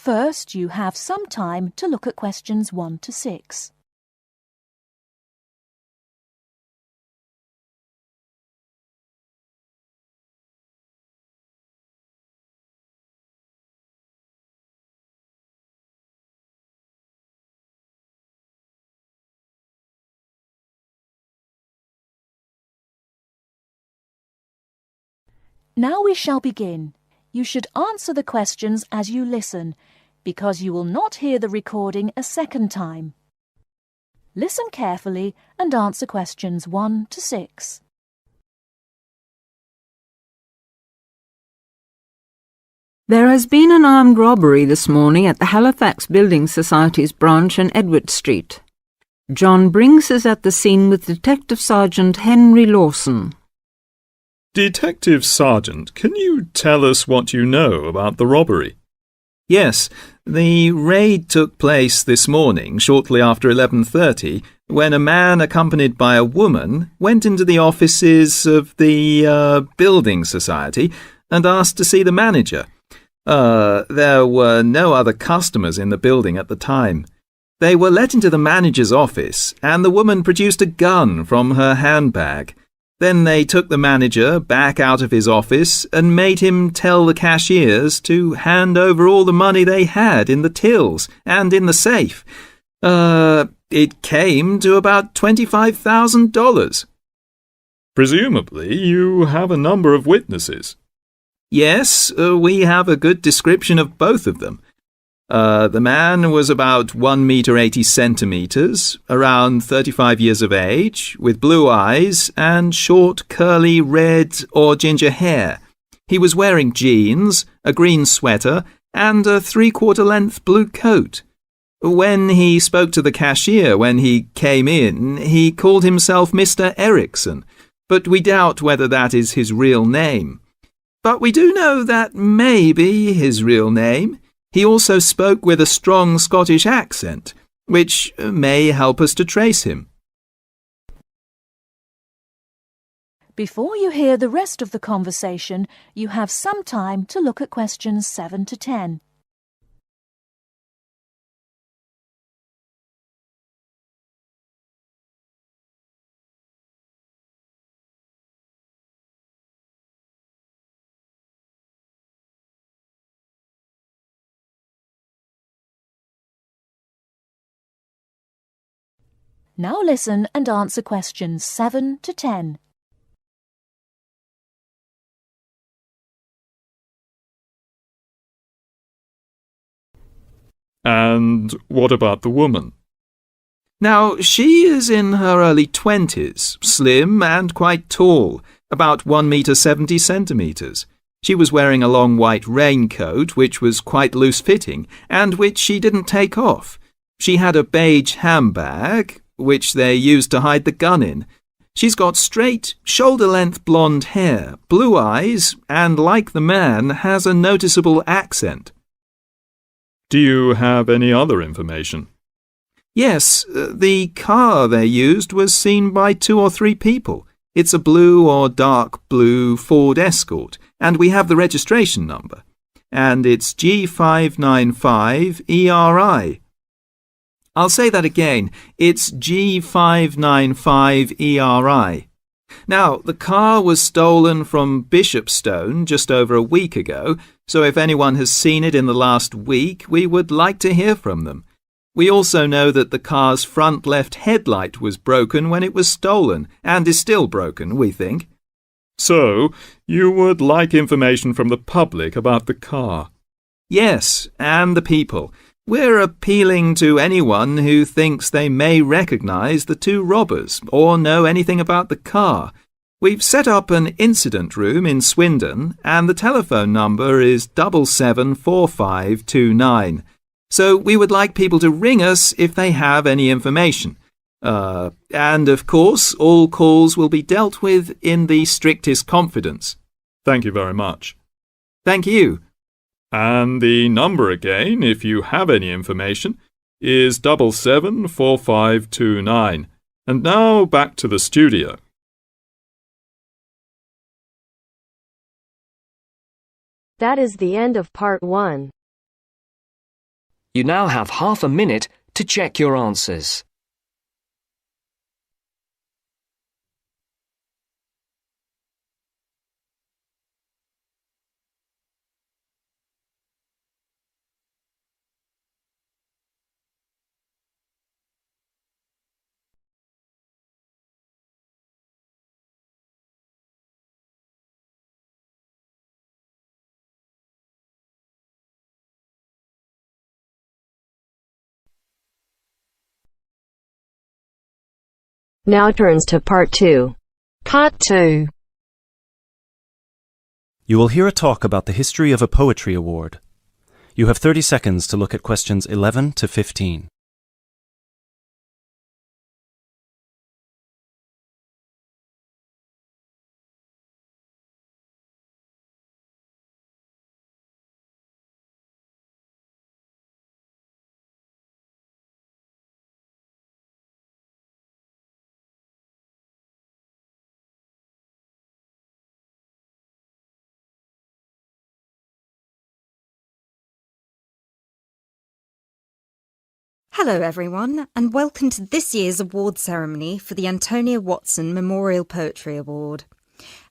First, you have some time to look at questions 1 to 6. Now we shall begin. You should answer the questions as you listen, because you will not hear the recording a second time. Listen carefully and answer questions 1 to 6. There has been an armed robbery this morning at the Halifax Building Society's branch on Edward Street. John Brinks is at the scene with Detective Sergeant Henry Lawson. Detective Sergeant, can you tell us what you know about the robbery? Yes, the raid took place this morning shortly after 11:30 when a man accompanied by a woman went into the offices of the building society and asked to see the manager. There were no other customers in the building at the time. They were let into the manager's office and the woman produced a gun from her handbag. Then they took the manager back out of his office and made him tell the cashiers to hand over all the money they had in the tills and in the safe. It came to about $25,000. Presumably you have a number of witnesses. Yes, we have a good description of both of them. The man was about 1 meter 80 centimeters, around 35 years of age, with blue eyes and short curly red or ginger hair. He was wearing jeans, a green sweater, and a 3/4 length blue coat. When he spoke to the cashier when he came in, he called himself Mr. Erickson, but we doubt whether that is his real name. But we do know that may be his real name. He also spoke with a strong Scottish accent, which may help us to trace him. Before you hear the rest of the conversation, you have some time to look at questions 7 to 10. Now listen and answer questions 7 to 10. And what about the woman? Now, she is in her early 20s, slim and quite tall, about 1 meter 70 centimeters. She was wearing a long white raincoat, which was quite loose-fitting, and which she didn't take off. She had a beige handbag, which they used to hide the gun in. She's got straight, shoulder-length blonde hair, blue eyes, and like the man, has a noticeable accent. Do you have any other information? Yes, the car they used was seen by 2 or 3 people. It's a blue or dark blue Ford Escort, and we have the registration number. And it's G595ERI. I'll say that again. It's G595ERI. Now, the car was stolen from Bishopstone just over a week ago, so if anyone has seen it in the last week, we would like to hear from them. We also know that the car's front left headlight was broken when it was stolen, and is still broken, we think. So, you would like information from the public about the car? Yes, and the people. We're appealing to anyone who thinks they may recognise the 2 robbers or know anything about the car. We've set up an incident room in Swindon and the telephone number is 774529. So we would like people to ring us if they have any information. And of course, all calls will be dealt with in the strictest confidence. Thank you very much. Thank you. And the number again, if you have any information, is 774529. And now back to the studio. That is the end of part 1. You now have half a minute to check your answers. Now turns to Part 2. Part 2. You will hear a talk about the history of a poetry award. You have 30 seconds to look at questions 11 to 15. Hello everyone, and welcome to this year's award ceremony for the Antonia Watson Memorial Poetry Award.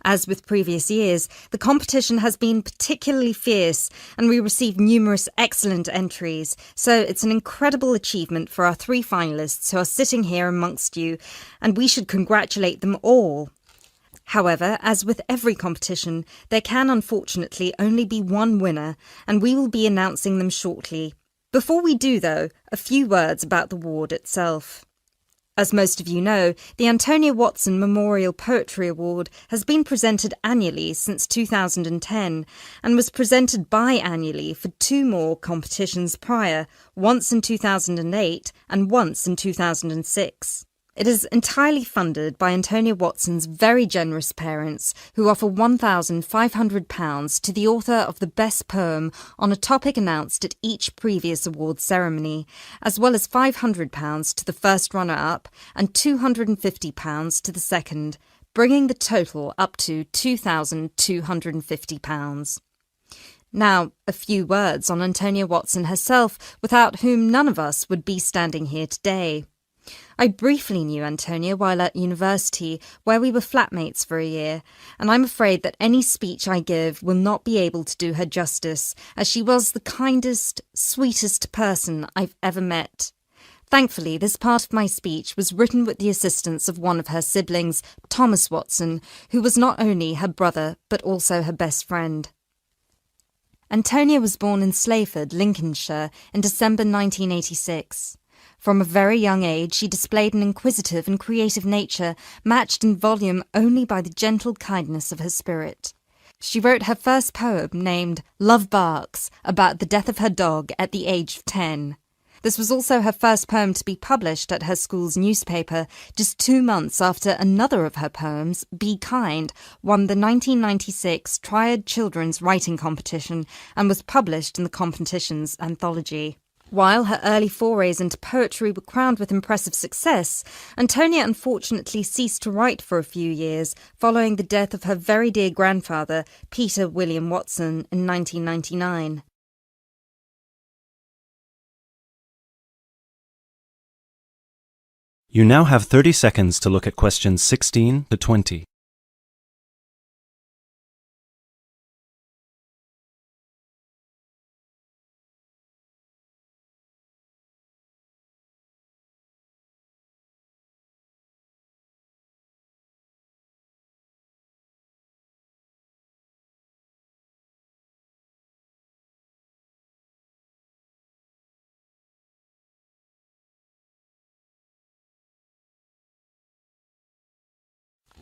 As with previous years, the competition has been particularly fierce and we received numerous excellent entries, so it's an incredible achievement for our 3 finalists who are sitting here amongst you, and we should congratulate them all. However, as with every competition, there can unfortunately only be one winner, and we will be announcing them shortly. Before we do, though, a few words about the award itself. As most of you know, the Antonia Watson Memorial Poetry Award has been presented annually since 2010 and was presented biannually for 2 more competitions prior, once in 2008 and once in 2006. It is entirely funded by Antonia Watson's very generous parents, who offer £1,500 to the author of the best poem on a topic announced at each previous award ceremony, as well as £500 to the first runner-up and £250 to the second, bringing the total up to £2,250. Now, a few words on Antonia Watson herself, without whom none of us would be standing here today. I briefly knew Antonia while at university, where we were flatmates for a year, and I'm afraid that any speech I give will not be able to do her justice, as she was the kindest, sweetest person I've ever met. Thankfully, this part of my speech was written with the assistance of one of her siblings, Thomas Watson, who was not only her brother, but also her best friend. Antonia was born in Slayford, Lincolnshire, in December 1986. From a very young age, she displayed an inquisitive and creative nature, matched in volume only by the gentle kindness of her spirit. She wrote her first poem, named Love Barks, about the death of her dog at the age of 10. This was also her first poem to be published at her school's newspaper, just 2 months after another of her poems, Be Kind, won the 1996 Triad Children's Writing Competition and was published in the competition's anthology. While her early forays into poetry were crowned with impressive success, Antonia unfortunately ceased to write for a few years, following the death of her very dear grandfather, Peter William Watson, in 1999. You now have 30 seconds to look at questions 16 to 20.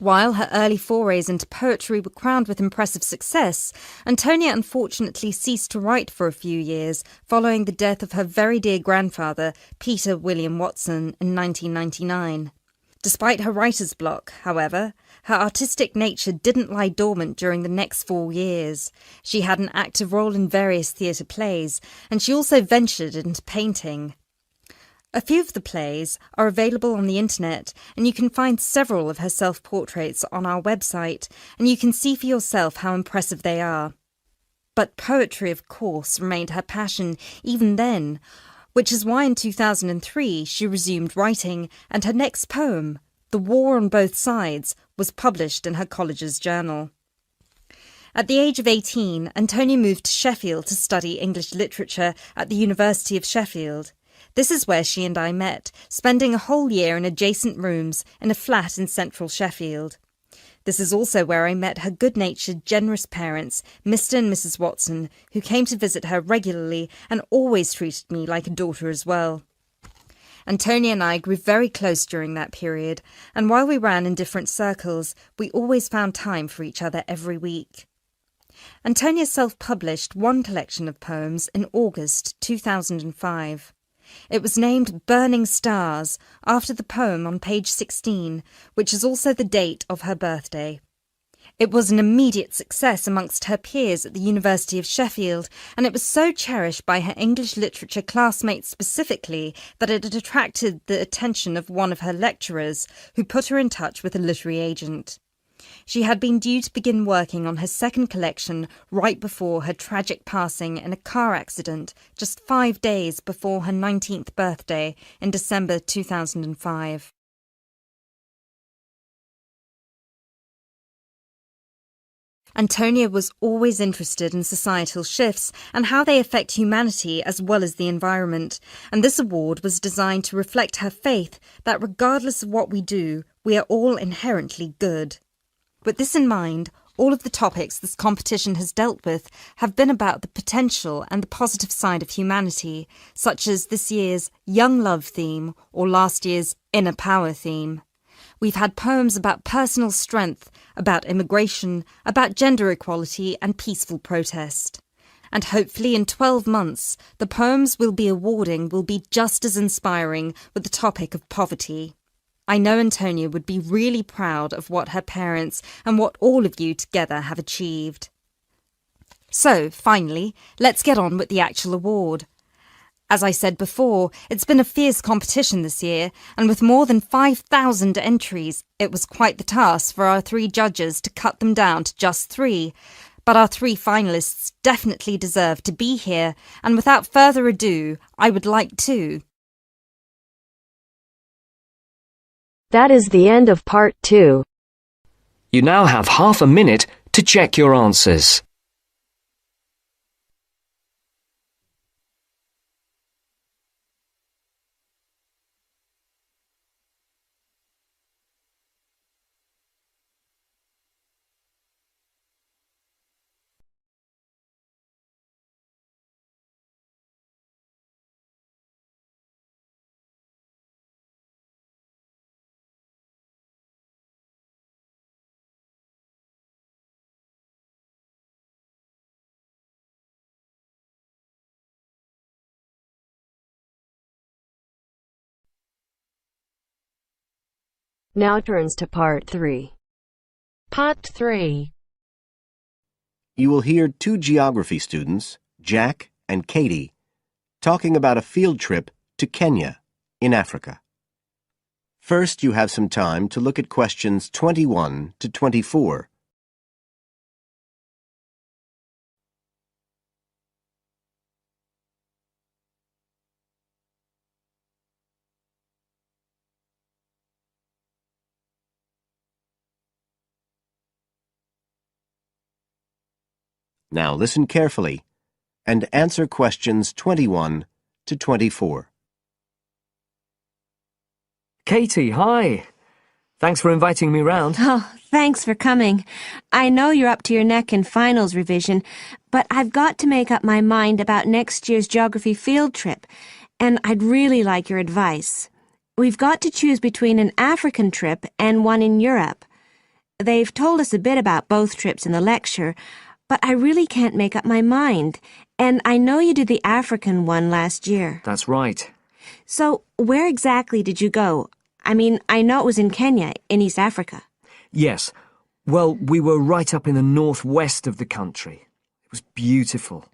While her early forays into poetry were crowned with impressive success, Antonia unfortunately ceased to write for a few years, following the death of her very dear grandfather, Peter William Watson, in 1999. Despite her writer's block, however, her artistic nature didn't lie dormant during the next 4 years. She had an active role in various theatre plays, and she also ventured into painting. A few of the plays are available on the internet, and you can find several of her self-portraits on our website, and you can see for yourself how impressive they are. But poetry, of course, remained her passion even then. which is why in 2003 she resumed writing, and her next poem, The War on Both Sides, was published in her college's journal. At the age of 18, Antonia moved to Sheffield to study English literature at the University of Sheffield. This is where she and I met, spending a whole year in adjacent rooms in a flat in central Sheffield. This is also where I met her good-natured, generous parents, Mr. and Mrs. Watson, who came to visit her regularly and always treated me like a daughter as well. Antonia and I grew very close during that period, and while we ran in different circles, we always found time for each other every week. Antonia self-published one collection of poems in August 2005. It was named Burning Stars, after the poem on page 16, which is also the date of her birthday. It was an immediate success amongst her peers at the University of Sheffield, and it was so cherished by her English literature classmates specifically that it had attracted the attention of one of her lecturers, who put her in touch with a literary agent. She had been due to begin working on her second collection right before her tragic passing in a car accident just 5 days before her 19th birthday in December 2005. Antonia was always interested in societal shifts and how they affect humanity as well as the environment, and this award was designed to reflect her faith that regardless of what we do, we are all inherently good. With this in mind, all of the topics this competition has dealt with have been about the potential and the positive side of humanity, such as this year's Young Love theme or last year's Inner Power theme. We've had poems about personal strength, about immigration, about gender equality and peaceful protest. And hopefully in 12 months, the poems we'll be awarding will be just as inspiring with the topic of poverty. I know Antonia would be really proud of what her parents and what all of you together have achieved. So, finally, let's get on with the actual award. As I said before, it's been a fierce competition this year, and with more than 5,000 entries, it was quite the task for our 3 judges to cut them down to just 3. But our 3 finalists definitely deserve to be here, and without further ado, I would like to... That is the end of part 2. You now have half a minute to check your answers. Now turns to part 3. Part 3. You will hear 2 geography students, Jack and Katie, talking about a field trip to Kenya in Africa. First, you have some time to look at questions 21 to 24. Now listen carefully and answer questions 21 to 24. Katie, hi. Thanks for inviting me round. Oh, thanks for coming. I know you're up to your neck in finals revision, but I've got to make up my mind about next year's geography field trip, and I'd really like your advice. We've got to choose between an African trip and one in Europe. They've told us a bit about both trips in the lecture, but I really can't make up my mind, and I know you did the African one last year. That's right. So, where exactly did you go? I mean, I know it was in Kenya, in East Africa. Yes. Well, we were right up in the northwest of the country. It was beautiful.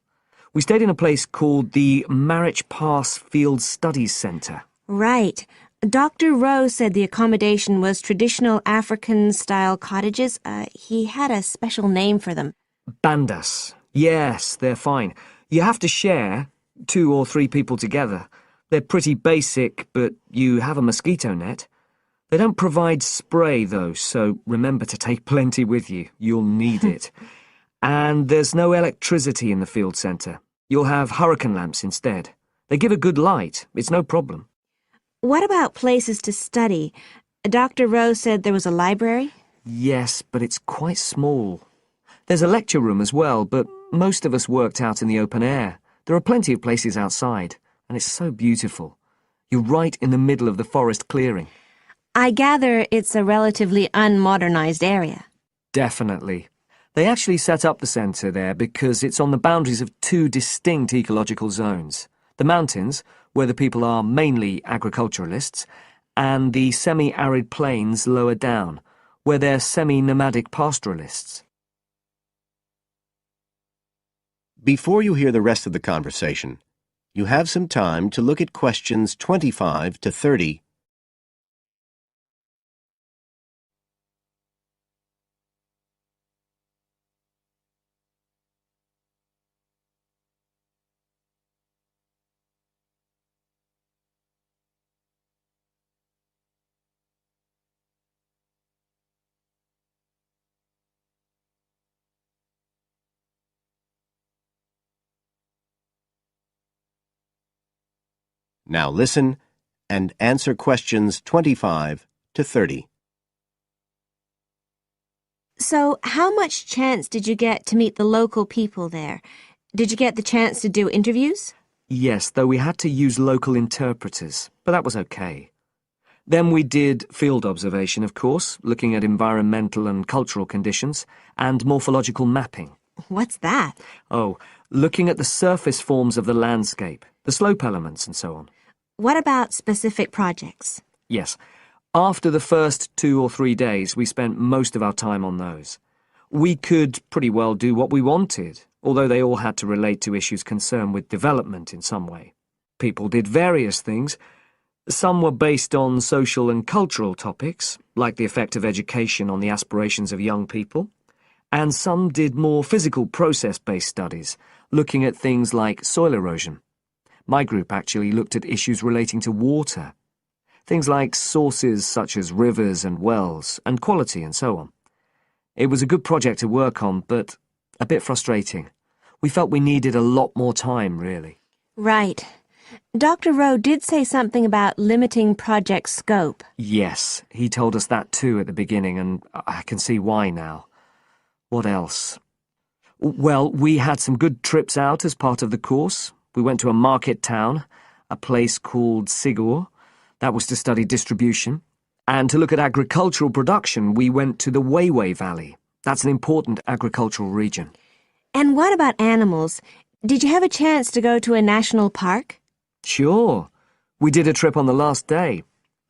We stayed in a place called the Marich Pass Field Studies Centre. Right. Dr. Rowe said the accommodation was traditional African-style cottages. He had a special name for them. Bandas. Yes, they're fine. You have to share, 2 or 3 people together. They're pretty basic, but you have a mosquito net. They don't provide spray, though, so remember to take plenty with you. You'll need it. And there's no electricity in the field centre. You'll have hurricane lamps instead. They give a good light. It's no problem. What about places to study? Dr. Rowe said there was a library? Yes, but it's quite small. There's a lecture room as well, but most of us worked out in the open air. There are plenty of places outside, and it's so beautiful. You're right in the middle of the forest clearing. I gather it's a relatively unmodernized area. Definitely. They actually set up the centre there because it's on the boundaries of two distinct ecological zones. The mountains, where the people are mainly agriculturalists, and the semi-arid plains lower down, where they're semi-nomadic pastoralists. Before you hear the rest of the conversation, you have some time to look at questions 25 to 30. Now listen and answer questions 25 to 30. So, how much chance did you get to meet the local people there? Did you get the chance to do interviews? Yes, though we had to use local interpreters, but that was okay. Then we did field observation, of course, looking at environmental and cultural conditions, and morphological mapping. What's that? Oh, looking at the surface forms of the landscape, the slope elements and so on. What about specific projects? Yes. After the first 2 or 3 days, we spent most of our time on those. We could pretty well do what we wanted, although they all had to relate to issues concerned with development in some way. People did various things. Some were based on social and cultural topics, like the effect of education on the aspirations of young people, and some did more physical process-based studies, looking at things like soil erosion. My group actually looked at issues relating to water, things like sources such as rivers and wells, and quality and so on. It was a good project to work on, but a bit frustrating. We felt we needed a lot more time, really. Right. Dr. Rowe did say something about limiting project scope. Yes, he told us that too at the beginning, and I can see why now. What else? Well, we had some good trips out as part of the course. We went to a market town, a place called Sigur. That was to study distribution. And to look at agricultural production, we went to the Weiwei Valley. That's an important agricultural region. And what about animals? Did you have a chance to go to a national park? Sure. We did a trip on the last day,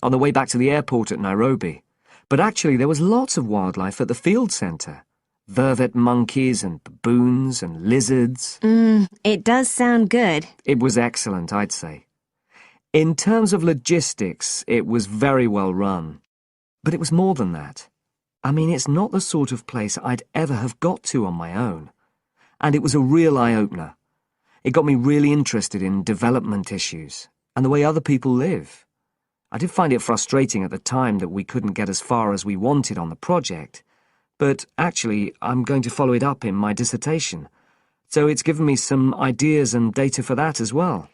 on the way back to the airport at Nairobi. But actually there was lots of wildlife at the field centre. Vervet monkeys and baboons and lizards. It does sound good. It was excellent, I'd say. In terms of logistics, it was very well run. But it was more than that. I mean, it's not the sort of place I'd ever have got to on my own. And it was a real eye-opener. It got me really interested in development issues and the way other people live. I did find it frustrating at the time that we couldn't get as far as we wanted on the project. But actually, I'm going to follow it up in my dissertation. So it's given me some ideas and data for that as well.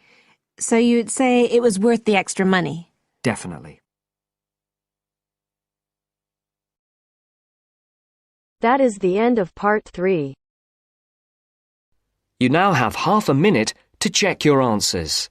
So you'd say it was worth the extra money? Definitely. That is the end of part 3. You now have half a minute to check your answers.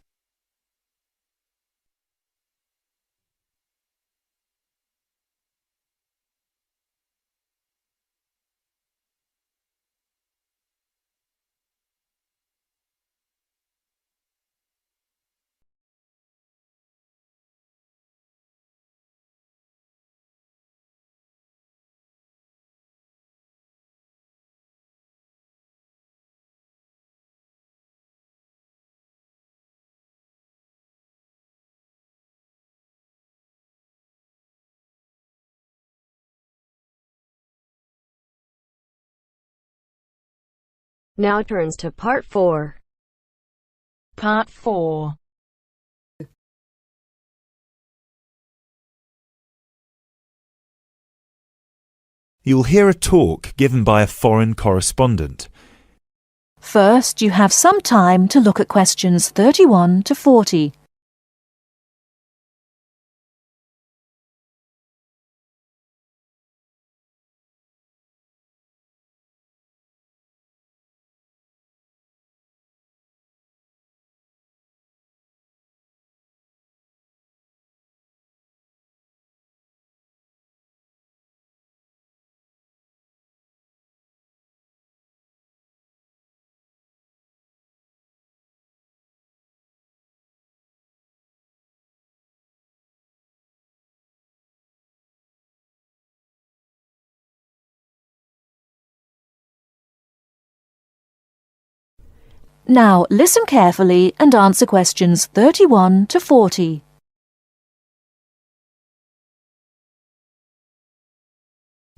Now turns to part 4. Part 4. you'll hear a talk given by a foreign correspondent. First, you have some time to look at questions 31 to 40. Now listen carefully and answer questions 31 to 40.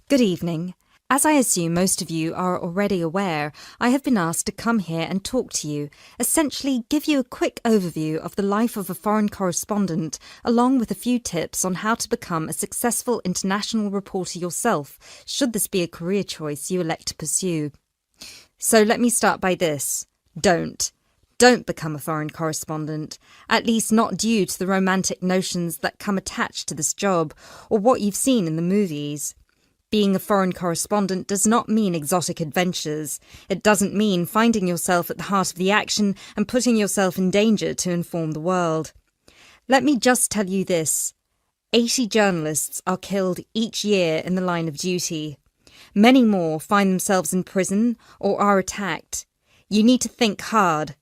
Good evening. As I assume most of you are already aware, I have been asked to come here and talk to you, essentially give you a quick overview of the life of a foreign correspondent, along with a few tips on how to become a successful international reporter yourself, should this be a career choice you elect to pursue. So let me start by this. Don't become a foreign correspondent, at least not due to the romantic notions that come attached to this job, or what you've seen in the movies. Being a foreign correspondent does not mean exotic adventures. It doesn't mean finding yourself at the heart of the action and putting yourself in danger to inform the world. Let me just tell you this. 80 journalists are killed each year in the line of duty. Many more find themselves in prison or are attacked. You need to think hard.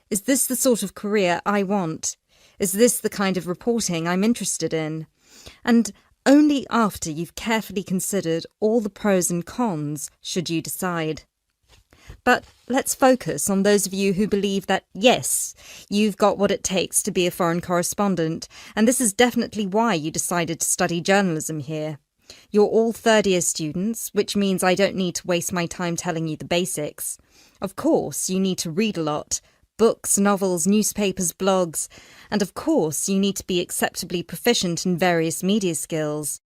Is this the sort of career I want? Is this the kind of reporting I'm interested in? And only after you've carefully considered all the pros and cons should you decide. But let's focus on those of you who believe that, yes, you've got what it takes to be a foreign correspondent, and this is definitely why you decided to study journalism here. You're all third-year students, which means I don't need to waste my time telling you the basics. Of course, you need to read a lot. Books, novels, newspapers, blogs, and of course you need to be acceptably proficient in various media skills.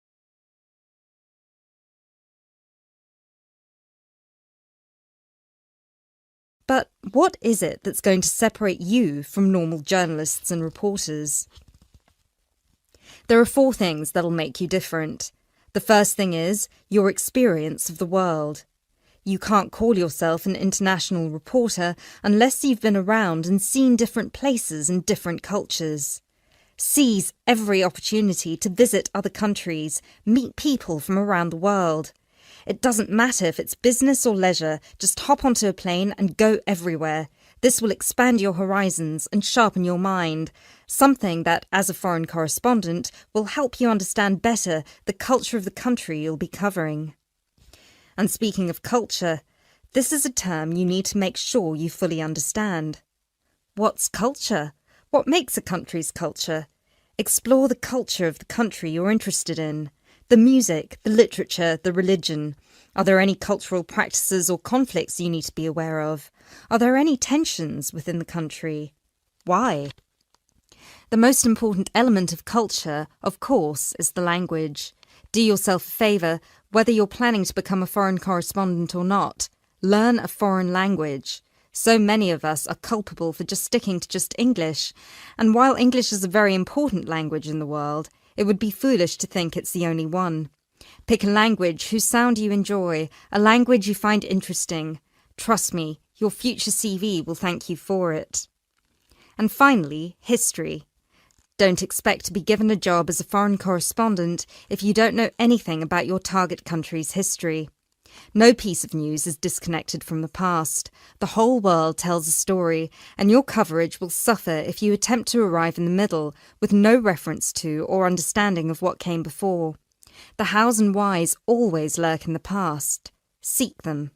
But what is it that's going to separate you from normal journalists and reporters? There are 4 things that'll make you different. The first thing is your experience of the world. You can't call yourself an international reporter unless you've been around and seen different places and different cultures. Seize every opportunity to visit other countries, meet people from around the world. It doesn't matter if it's business or leisure, just hop onto a plane and go everywhere. This will expand your horizons and sharpen your mind, something that, as a foreign correspondent, will help you understand better the culture of the country you'll be covering. And speaking of culture, this is a term you need to make sure you fully understand. What's culture? What makes a country's culture? Explore the culture of the country you're interested in. The music, the literature, the religion. Are there any cultural practices or conflicts you need to be aware of? Are there any tensions within the country? Why? The most important element of culture, of course, is the language. Do yourself a favour, whether you're planning to become a foreign correspondent or not. Learn a foreign language. So many of us are culpable for just sticking to just English, and while English is a very important language in the world, it would be foolish to think it's the only one. Pick a language whose sound you enjoy, a language you find interesting. Trust me, your future CV will thank you for it. And finally, history. Don't expect to be given a job as a foreign correspondent if you don't know anything about your target country's history. No piece of news is disconnected from the past. The whole world tells a story, and your coverage will suffer if you attempt to arrive in the middle with no reference to or understanding of what came before. The hows and whys always lurk in the past. Seek them.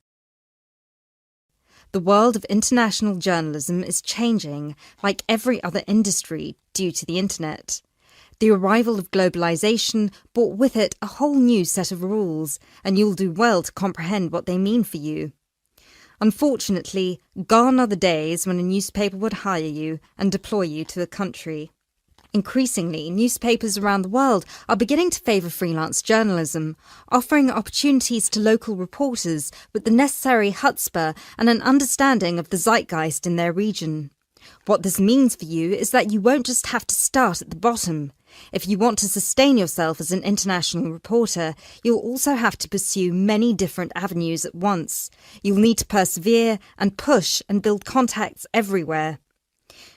The world of international journalism is changing, like every other industry, due to the internet. The arrival of globalization brought with it a whole new set of rules, and you'll do well to comprehend what they mean for you. Unfortunately, gone are the days when a newspaper would hire you and deploy you to a country. Increasingly, newspapers around the world are beginning to favour freelance journalism, offering opportunities to local reporters with the necessary chutzpah and an understanding of the zeitgeist in their region. What this means for you is that you won't just have to start at the bottom. If you want to sustain yourself as an international reporter, you'll also have to pursue many different avenues at once. You'll need to persevere and push and build contacts everywhere.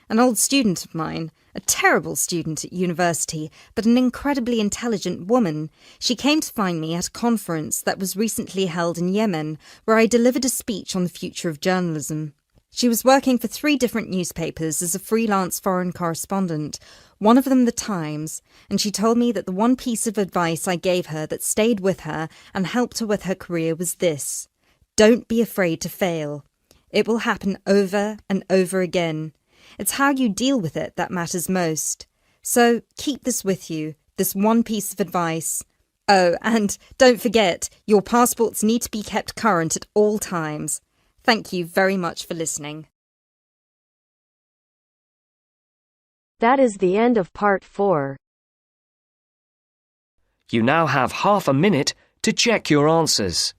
An old student of mine, a terrible student at university, but an incredibly intelligent woman, she came to find me at a conference that was recently held in Yemen, where I delivered a speech on the future of journalism. She was working for 3 different newspapers as a freelance foreign correspondent, one of them The Times, and she told me that the one piece of advice I gave her that stayed with her and helped her with her career was this: don't be afraid to fail. It will happen over and over again. It's how you deal with it that matters most. So keep this with you, this one piece of advice. Oh, and don't forget, your passports need to be kept current at all times. Thank you very much for listening. That is the end of part 4. You now have half a minute to check your answers.